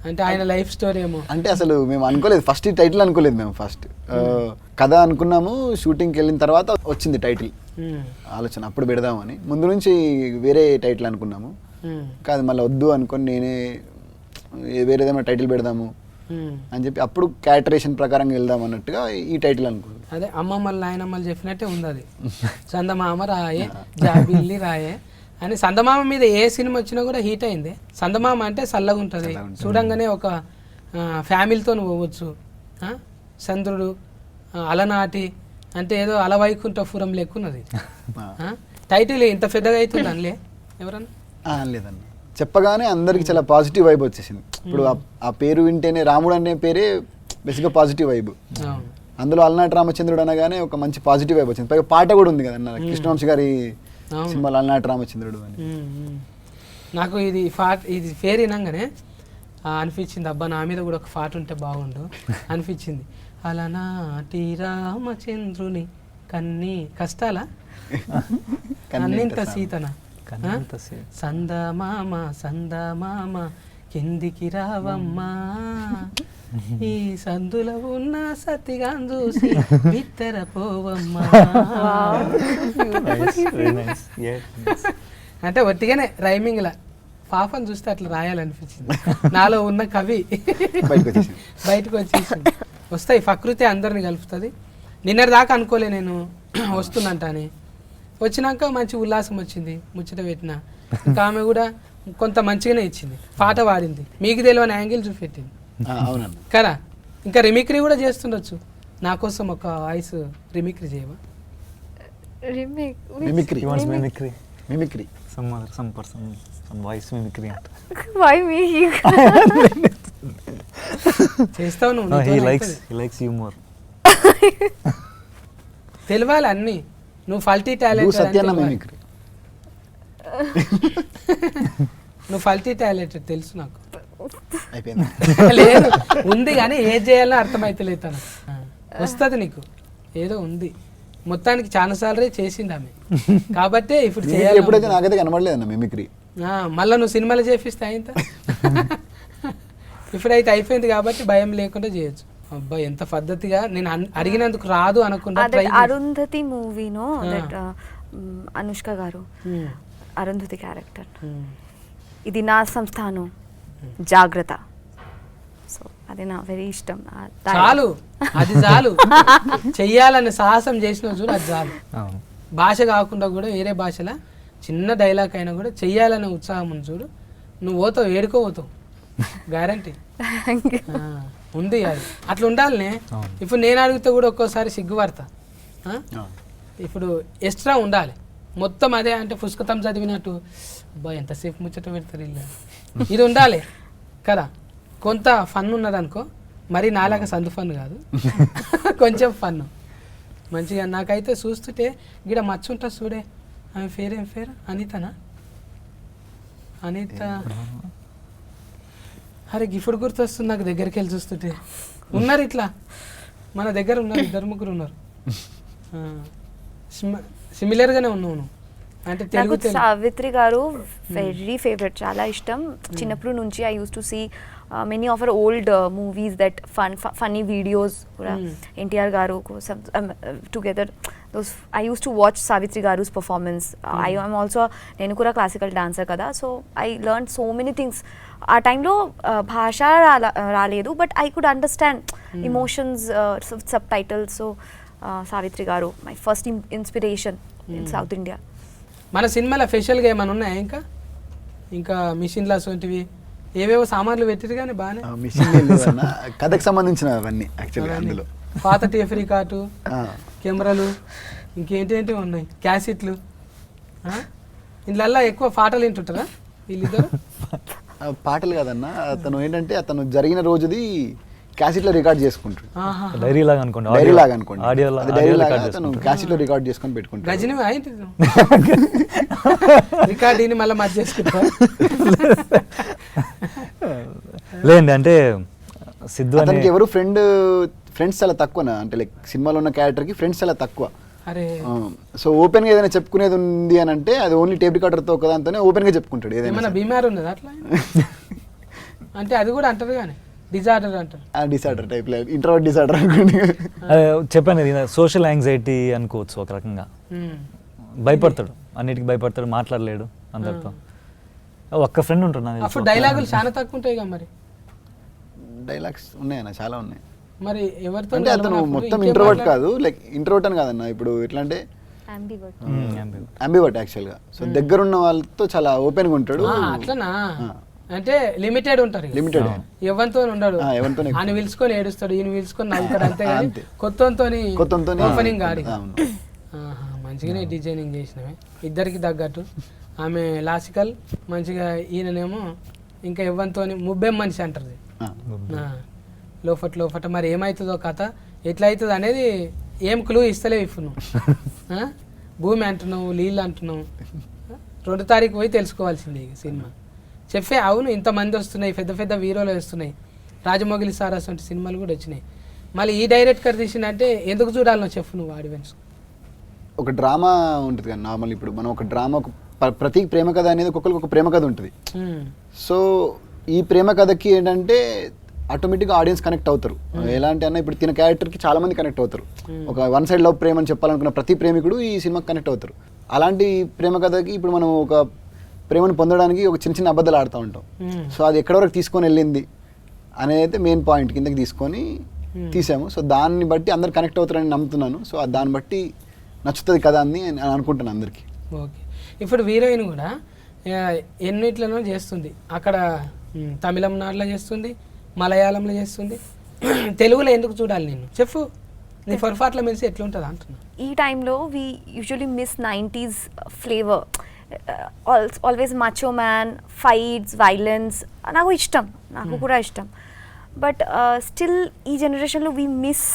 అంటే ఆయన లైఫ్ స్టోరీ ఏమో. అంటే అసలు మేము అనుకోలేదు, ఫస్ట్ టైటిల్ అనుకోలేదు మేము. ఫస్ట్ కథ అనుకున్నాము, షూటింగ్కి వెళ్ళిన తర్వాత వచ్చింది టైటిల్ ఆలోచన, అప్పుడు పెడదామని. ముందు నుంచి వేరే టైటిల్ అనుకున్నాము, కాదు మళ్ళీ వద్దు అనుకొని నేనే వేరే ఏదైనా టైటిల్ పెడదాము అని చెప్పి అప్పుడు క్యారెక్టరేషన్ ప్రకారంగా వెళ్దాం అన్నట్టుగా ఈ టైటిల్ అనుకున్నాను. అదే అమ్మమ్మలు నాయనమ్మలు చెప్పినట్టే ఉంది అది. చందమామ రాయే జాబిల్లి రాయే అని. చందమామ మీద ఏ సినిమా వచ్చినా కూడా హీట్ అయింది. చందమామ అంటే చల్లగా ఉంటుంది, చూడంగానే ఒక ఫ్యామిలీతో పోవచ్చు. చంద్రుడు అలనాటి అంటే ఏదో అలవైకుంఠపురం లెక్కున్నది. టైటిల్ ఇంత పెద్దగా అవుతుంది అనలే ఎవరన్నా? లేదన్న, చెప్పగానే అందరికి చాలా పాజిటివ్ వైబ్ వచ్చేసింది. ఇప్పుడు ఆ పేరు వింటేనే రాముడు అనే పేరే బేసిక్గా పాజిటివ్ వైబ్. అందులో అలనాటి రామచంద్రుడు అనగానే ఒక మంచి పాజిటివ్ వైబ్ వచ్చింది. పైగా పాట కూడా ఉంది కదా కృష్ణవంశీ గారి సినిమాలో అలనాటి రామచంద్రుడు అని. నాకు ఇది పేరు వినంగానే అనిపించింది, అబ్బా నా మీద కూడా ఒక పాట ఉంటే బాగుండు అనిపించింది. అలనాటి రామచంద్రుని కన్నీ కష్టాల అన్నింత సీతన సందమామ సందమామ కిందికి రావమ్మా, ఈ సందులో ఉన్న సతిగా చూసి బిత్తర పోవమ్మా. అంటే ఒట్టిగానే రైమింగ్ లా పాపని చూస్తే అట్లా రాయాలనిపించింది. నాలో ఉన్న కవి బయటకు వచ్చేసింది. వస్తాయి, ప్రకృతి అందరిని కలుపుతుంది. నిన్నటి దాకా అనుకోలే నేను వస్తున్నంట అని. వచ్చినాక మంచి ఉల్లాసం వచ్చింది, ముచ్చట పెట్టిన. ఇంకా ఆమె కూడా కొంత మంచిగానే ఇచ్చింది, పాట పాడింది, మీకు తెలియని యాంగిల్ చూపెట్టింది కదా. ఇంకా రిమిక్రీ కూడా చేస్తుండొచ్చు. నా కోసం ఒక వాయిస్ రిమిక్రీ చేయవా? చేస్తావు నువ్వు, హీ నీతోనే లైక్స్ అవుతుంది. He likes you more. తెలియాలి అన్ని. నువ్వు ఫల్టీ డూ టాలెంట్ సత్యాన్న మిమిక్రీ. నువ్వు ఫల్టీ టాలెంట్ తెలుసు నాకు. అయిపోయింది. లేదు ఉంది కానీ ఏం చేయాలో అర్థమైతలేదు తను. వస్తుంది నీకు, ఏదో ఉంది మొత్తానికి. చాలా సార్లు చేసింది ఆమె కాబట్టి ఇప్పుడు మిమిక్రీ చేయాలి. ఎప్పుడైతే నాకైతే కనబడలేదన్న మిమిక్రీ. మళ్ళీ నువ్వు సినిమాలు చేపిస్తే అయింత. ఇప్పుడైతే అయిపోయింది కాబట్టి భయం లేకుండా చేయొచ్చు. అబ్బాయి ఎంత పద్ధతిగా, నేను అడిగినందుకు రాదు అనకుండా అదే try చేసి- అరుంధతి మూవీనో దట్ అనుష్క గారు Hmm. Arundhati character, Hmm. ఇది నా సంస్థానం జాగ్రత్త. సో అది నా వెరీ ఇష్టం. చాలు, అది చాలు. చెయ్యాలని సాహసం చేసిన చూడు, అది చాలు. అవును. భాష కాకుండా కూడా వేరే భాషలో చిన్న డైలాగ్ అయినా కూడా చెయ్యాలనే ఉత్సాహం ఉంది చూడు. నువ్వు పోతావు, ఏడుకోపోతావు, గ్యారంటీ ఉంది. అది అట్లా ఉండాలనే. అవును. ఇప్పుడు నేను అడిగితే కూడా ఒక్కోసారి సిగ్గుపడతా. ఇప్పుడు ఎక్స్ట్రా ఉండాలి. మొత్తం అదే అంటే పుస్తకం చదివినట్టు అబ్బా ఎంతసేపు ముచ్చట పెడతారు ఇల్లు, ఇది ఉండాలి కదా. కొంత ఫన్ ఉన్నదనుకో, మరి నాలాగా సందు ఫన్ కాదు, కొంచెం ఫన్ మంచిగా. నాకైతే చూస్తుంటే గిడ మచ్చ ఉంటుంది చూడే, ఆమె పేరు ఏం పేరు, అనితనా? అనిత. అరే గిఫ్ట్ గుర్తొస్తుంది నాకు దగ్గరికి వెళ్ళి చూస్తుంటే. ఉన్నారు ఇట్లా మన దగ్గర ఉన్నారు, 2-3 ఉన్నారు. సిమిలర్గానే ఉన్నావు నువ్వు అంటే తెలుగు. నాకు సావిత్రి గారు వెరీ ఫేవరెట్, చాలా ఇష్టం. చిన్నప్పుడు నుంచి I use to see many of our old movies that funny videos కూడా ఎన్టీఆర్ గారు కోసం together those I use to watch Savitri గారుస్ పర్ఫార్మెన్స్. ఐ ఆమ్ ఆల్సో, నేను కూడా క్లాసికల్ డాన్సర్ కదా, so I learn so many things. ఆ టైంలో భాష రాలేదు, but I could understand emotions, subtitles. So Savitri గారు my first inspiration in south India. మన సినిమాలో స్పెషల్గా ఏమైనా ఉన్నాయా? ఇంకా మిషన్లు అటువంటివి ఏవేవో సామాన్లు పెట్టిరు కానీ బాగానే. మిషన్ లేదన్న, కథకు సంబంధించిన అవన్నీ యాక్చువల్లీ అందులో. పాత టేప్ రికార్డు, కెమెరాలు, ఇంకేంటి ఉన్నాయి, క్యాసెట్లు. ఇందులో ఎక్కువ పాటలు వింటుంటారా వీళ్ళిద్దరు? పాటలు కాదన్న, అతను ఏంటంటే అతను జరిగిన రోజుది క్యాసెట్లో రికార్డ్ చేసుకుంటాడు. డైరీ లాగా అనుకోండి, డైరీ లాగా అనుకోండి, ఆడియో డైరీ లాగా అతను క్యాసెట్లో రికార్డ్ చేసుకొని పెట్టుకుంటాడు. గజని అయింది రికార్డీని మళ్ళీ మర్చి చేసుకుంటా. లేదండి, అంటే సిద్ధు అని అతనికి ఎవరు ఫ్రెండ్స్ చాలా తక్కువ, అంటే లైక్ సినిమాలో ఉన్న క్యారెక్టర్కి ఫ్రెండ్స్ చాలా తక్కువ. అరే సో ఓపెన్గా ఏదైనా చెప్పుకునేది ఉంది అని అంటే అది ఓన్లీ టేప్ రికార్డర్తో ఒకదాంతోనే ఓపెన్గా చెప్పుకుంటాడు ఏదైనా. ఏమన్నా బీమార్ ఉన్నది అట్లా అంటే? అది కూడా అంటారు కానీ డిజార్డర్ అంటారు. డిసార్డర్ టైప్, ఇంట్రోవర్ట్ డిసార్డర్ అనుకోండి. చెప్పాను ఇది సోషల్ యాంగ్జైటీ అనుకోవచ్చు ఒక రకంగా. భయపడతాడు, అన్నిటికీ భయపడతాడు, మాట్లాడలేడు అందరితో. ఒక్క ఫ్రెండ్ ఉంటాడు నాకు అప్పుడు డైలాగులు చాలా తక్కువ ఉంటాయి కదా మరి. డైలాగ్స్ ఉన్నాయన్న, చాలా ఉన్నాయి. మరి ఎవరితో అంటే అతను మొత్తం ఇంట్రోవర్ట్ కాదు, లైక్ ఇంట్రోవర్ట్ అని కాదన్న. ఇప్పుడు ఎట్లా అంటే అంబివర్ట్ యాక్చువల్గా. సో దగ్గరున్న వాళ్ళతో చాలా ఓపెన్గా ఉంటాడు. అట్లనా? అంటే లిమిటెడ్ ఉంటారు, లిమిటెడ్, ఎవరితో ఉండడు. ఆయన పిలుచుకొని ఏడుస్తాడు, ఈయన పిలుచుకొని నవ్వుతాడు, అంతే కానీ కొత్తతో ఓపెనింగ్ గాడి. మంచిగానే డిజైనింగ్ చేసినవి ఇద్దరికి తగ్గట్టు. ఆమె లాసికల్ మంచిగా, ఈయననేమో ఇంకా ఎవరితో ముబ్బెం మనిషి అంటారు. లోపట మరి ఏమవుతుందో కథ ఎట్లా అవుతుంది అనేది ఏం క్లూ ఇస్తలేవు ఇప్పుడు నువ్వు. భూమి అంటున్నావు, నీళ్ళు అంటున్నావు. 2 తారీఖు పోయి తెలుసుకోవాల్సిందే ఇక సినిమా. చెప్పే అవును, ఇంతమంది వస్తున్నాయి, పెద్ద పెద్ద హీరోలు వస్తున్నాయి, రాజమౌళి సార్ అటువంటి సినిమాలు కూడా వచ్చినాయి. మళ్ళీ ఈ డైరెక్టర్ తీసిందంటే ఎందుకు చూడాలనో చెప్పు నువ్వు ఆడియన్స్. ఒక డ్రామా ఉంటుంది కదా నార్మల్. ఇప్పుడు మనం ఒక డ్రామా, ప్రతి ప్రేమ కథ అనేది ఒక్కొక్కరికి ఒక ప్రేమ కథ ఉంటుంది. సో ఈ ప్రేమ కథకి ఏంటంటే ఆటోమేటిక్గా ఆడియన్స్ కనెక్ట్ అవుతారు. ఎలా అంటే అన్న, ఇప్పుడు తిన క్యారెక్టర్కి చాలా మంది కనెక్ట్ అవుతారు. ఒక వన్ సైడ్ లవ్ ప్రేమ అని చెప్పాలనుకున్న ప్రతి ప్రేమికుడు ఈ సినిమాకి కనెక్ట్ అవుతారు. అలాంటి ప్రేమ కథకి ఇప్పుడు మనం ఒక ప్రేమను పొందడానికి ఒక చిన్న చిన్న అబద్ధాలు ఆడుతూ ఉంటాం. సో అది ఎక్కడి వరకు తీసుకొని వెళ్ళింది అనేది అయితే మెయిన్ పాయింట్ కిందకి తీసుకొని తీసాము. సో దాన్ని బట్టి అందరు కనెక్ట్ అవుతారని నమ్ముతున్నాను. సో దాన్ని బట్టి నచ్చుతుంది కదా అని అనుకుంటున్నాను అందరికీ. ఓకే, ఇప్పుడు హీరోయిన్ కూడా ఎన్నిట్లలో చేస్తుంది. అక్కడ తమిళనాడులో చేస్తుంది, మలయాళంలో చేస్తుంది, తెలుగులో ఎందుకు చూడాలి నేను చెప్పు. నీ పొరపాట్ల మెలిసి ఎట్లుంటుంది అంటున్నా. ఈ టైంలో we usually miss 90s flavour. Always macho man, fights, violence నాకు ఇష్టం, నాకు కూడా ఇష్టం. బట్ స్టిల్ ఈ జనరేషన్లో we miss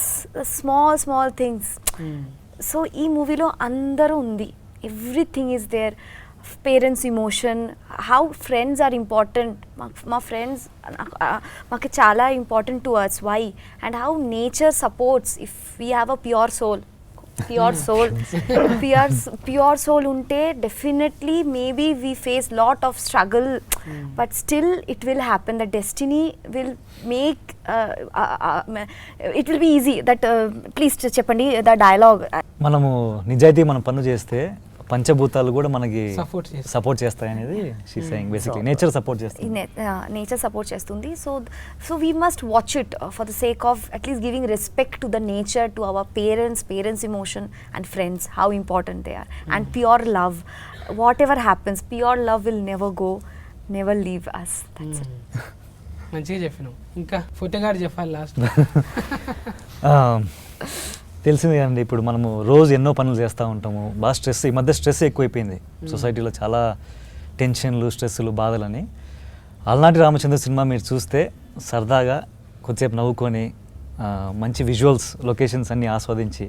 small things. So ఈ మూవీలో అందరూ ఉంది, everything is there. Parents emotion, how friends are important, మా ఫ్రెండ్స్ మాకు చాలా important to us, why, and how nature supports if we have a pure soul. Pure soul ఉంటే definitely maybe we face lot of struggle, but still it will happen. The destiny will make it will be easy. That please చెప్పండి the dialogue. మనము నిజాయితీ మనం పనులు చేస్తే పంచభూతాలు కూడా మనకి Support సపోర్ట్ చేస్తాయి అనేది she saying. Basically nature support చేస్తుంది. నేచర్ సపోర్ట్ చేస్తుంది. So we must watch it for the sake of at least giving respect to the nature, to our parents emotion and friends, how important they are. And pure love, whatever happens, pure love will never go, never leave us. That's it. మంచిగా చెప్పినావు. ఇంకా ఫోటోగాడు చెప్పాలి last. తెలిసింది కదండి, ఇప్పుడు మనము రోజు ఎన్నో పనులు చేస్తూ ఉంటాము, బాగా స్ట్రెస్, ఈ మధ్య స్ట్రెస్ ఎక్కువైపోయింది సొసైటీలో, చాలా టెన్షన్లు, స్ట్రెస్సులు, బాధలని. అలనాటి రామచంద్ర సినిమా మీరు చూస్తే సరదాగా కొద్దిసేపు నవ్వుకొని మంచి విజువల్స్, లొకేషన్స్ అన్నీ ఆస్వాదించి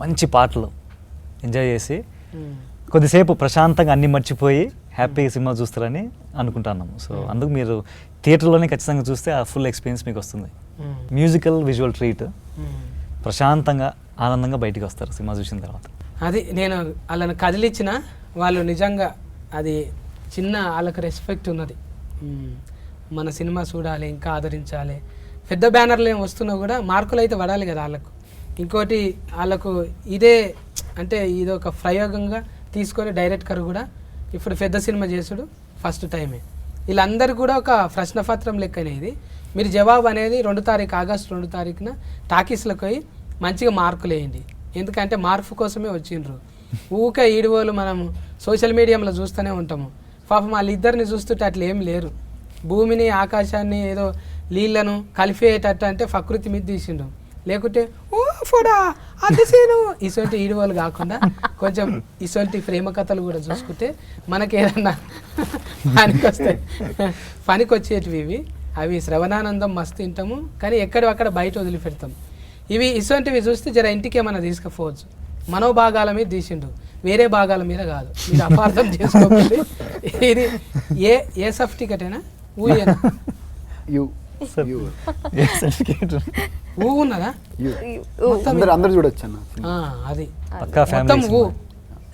మంచి పాటలు ఎంజాయ్ చేసి కొద్దిసేపు ప్రశాంతంగా అన్నీ మర్చిపోయి హ్యాపీగా సినిమా చూస్తారని అనుకుంటున్నాము. సో అందుకు మీరు థియేటర్లోనే ఖచ్చితంగా చూస్తే ఆ ఫుల్ ఎక్స్పీరియన్స్ మీకు వస్తుంది. మ్యూజికల్ విజువల్ ట్రీట్, ప్రశాంతంగా ఆనందంగా బయటికి వస్తారు సినిమా చూసిన తర్వాత. అది నేను వాళ్ళని కదిలిచ్చిన వాళ్ళు నిజంగా అది చిన్న వాళ్ళకి రెస్పెక్ట్ ఉన్నది. మన సినిమా చూడాలి, ఇంకా ఆదరించాలి. పెద్ద బ్యానర్లు ఏం వస్తున్నా కూడా మార్కులు అయితే పడాలి కదా వాళ్ళకు. ఇంకోటి వాళ్ళకు ఇదే అంటే ఇది ఒక ప్రయోగంగా తీసుకొని డైరెక్టర్ కూడా ఇప్పుడు పెద్ద సినిమా చేసుడు ఫస్ట్ టైమే. వీళ్ళందరూ కూడా ఒక ప్రశ్నపత్రం లెక్కనే ఇది. మీరు జవాబు అనేది 2 తారీఖు ఆగస్టు 2 తారీఖున టాకీస్లోకి పోయి మంచిగా మార్కులు వేయండి. ఎందుకంటే మార్పు కోసమే వచ్చిండ్రు. ఊకే ఈడువోలు మనం సోషల్ మీడియాలో చూస్తూనే ఉంటాము. పాపం వాళ్ళిద్దరిని చూస్తుంటే అట్లా ఏం లేరు. భూమిని ఆకాశాన్ని ఏదో నీళ్లను కలిపేటట్టు అంటే ప్రకృతి మీద తీసిండు. లేకుంటే ఓ ఫోడా అతిశీను ఇసొంటి ఈడువోలు కాకుండా కొంచెం ఇసొంటి ప్రేమ కథలు కూడా చూసుకుంటే మనకి ఏదన్నా పనికి వచ్చేటివి ఇవి. అవి శ్రవణానందం మస్తు తింటాము, కానీ ఎక్కడక్కడ బయట వదిలిపెడతాం. ఇవి ఇసొంటివి చూస్తే జర ఇంటికి ఏమైనా తీసుకుపోవచ్చు. మనోభాగాల మీద తీసిండు, వేరే భాగాల మీద కాదు. మీరు అపార్థం చేసుకోకండి. ఇది ఏ సర్టిఫికెటేనా ఊయేనా ఊ ఉన్నదా? అందరూ చూడొచ్చు అన్న. అది పక్కా మొత్తం ఊ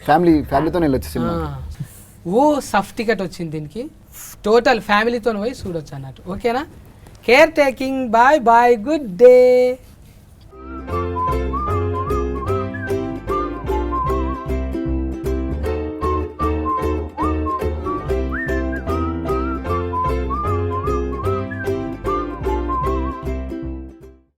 ఫ్యామిలీతో వెళ్ళొచ్చు సినిమా. ఊ సర్టిఫికెట్ వచ్చింది దీనికి. టోటల్ ఫ్యామిలీతో పోయి చూడొచ్చు అన్నట్టు. ఓకేనా? Care taking. Bye bye, good day.